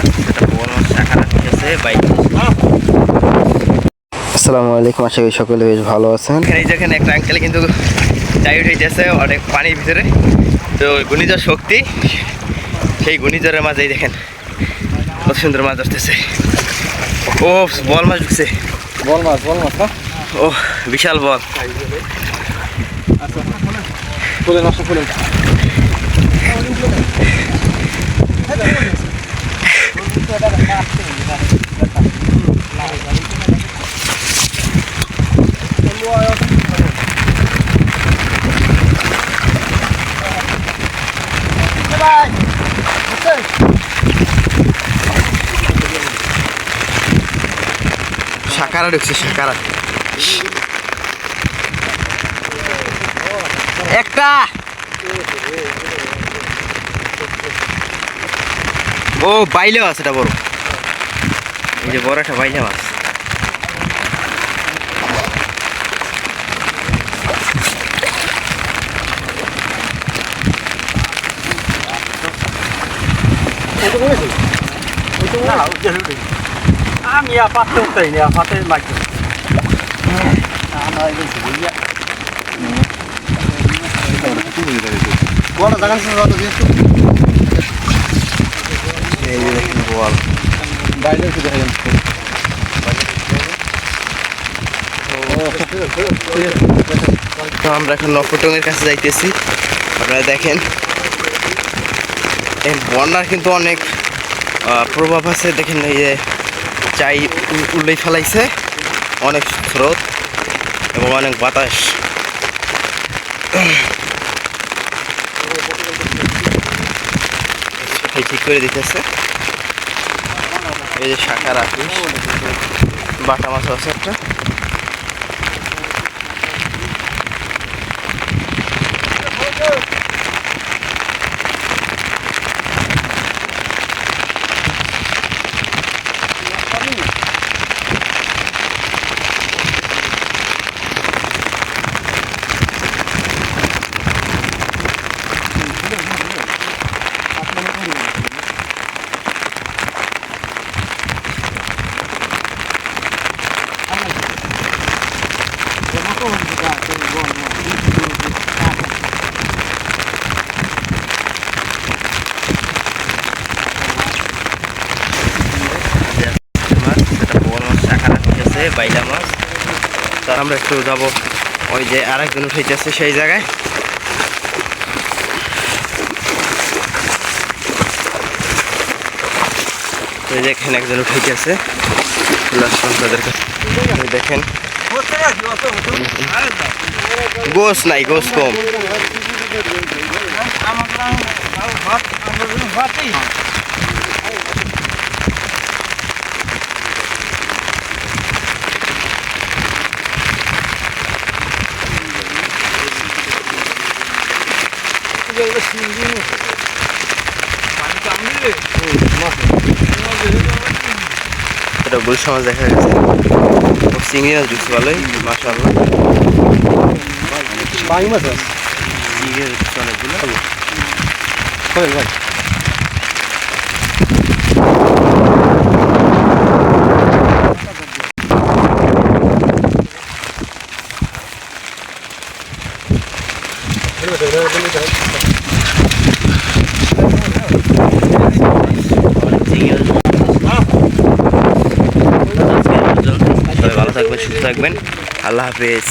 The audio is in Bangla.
মাছ, এটা বড় মাছ শাখা রাখতেছে বাইক। আসসালামু আলাইকুম, আশা করি সকলে বেশ ভালো আছেন। এই যেখানে একটা আঙ্কেল কিন্তু চাই উঠেছে অনেক পানির ভিতরে, তো ঘূর্ণিঝড় শক্তি, সেই ঘূর্ণিঝড়ের মাঝেই দেখেন কত সুন্দর মাছ ধরতেছে। ও বল মাছ ঢুকছে, বল মাছ না? ও বিশাল বল। খুলেন। শাকারা ঢুকছে, শাকারা একটা। ও বাইলে মাছ, এটা বড়, এই যে বড় একটা বাইলে মাছ। আমি পাতে উঠাই না, পাতে লাগবে বড় জায়গা এই যে দেখেন বল, বাইরে একটু দেখেন। তো আমরা এখন নফটংয়ের কাছে যাইতেছি। আপনারা দেখেন এই বন্যার কিন্তু অনেক প্রভাব আছে। দেখেন এই যে চাই উল্লেই ফেলাইছে, অনেক স্রোত এবং অনেক বাতাস। ঠিক করে দিতেছে। এই যে শাখা রাখি, বাটা মাছ আছে একটা। বাইলা মাছ। তার আমরা একটু যাবো, ওই যে আরেকজন উঠেছে সেই জায়গায়। ওই যে এখানে একজন উঠেছে, তাদের কাছে দেখেন গোস নাই, গোস কম। এটা গুলশা মাছ দেখা গেছে, চিংড়ি মাছ ঢুকছে ভালোই, মাশাআল্লাহ। বাই মাছ আছে, চিংড়ি মাছ ঢুকছে অনেকগুলো। ভাই সবাই ভালো থাকবেন, সুস্থ থাকবেন, আল্লাহ হাফেজ।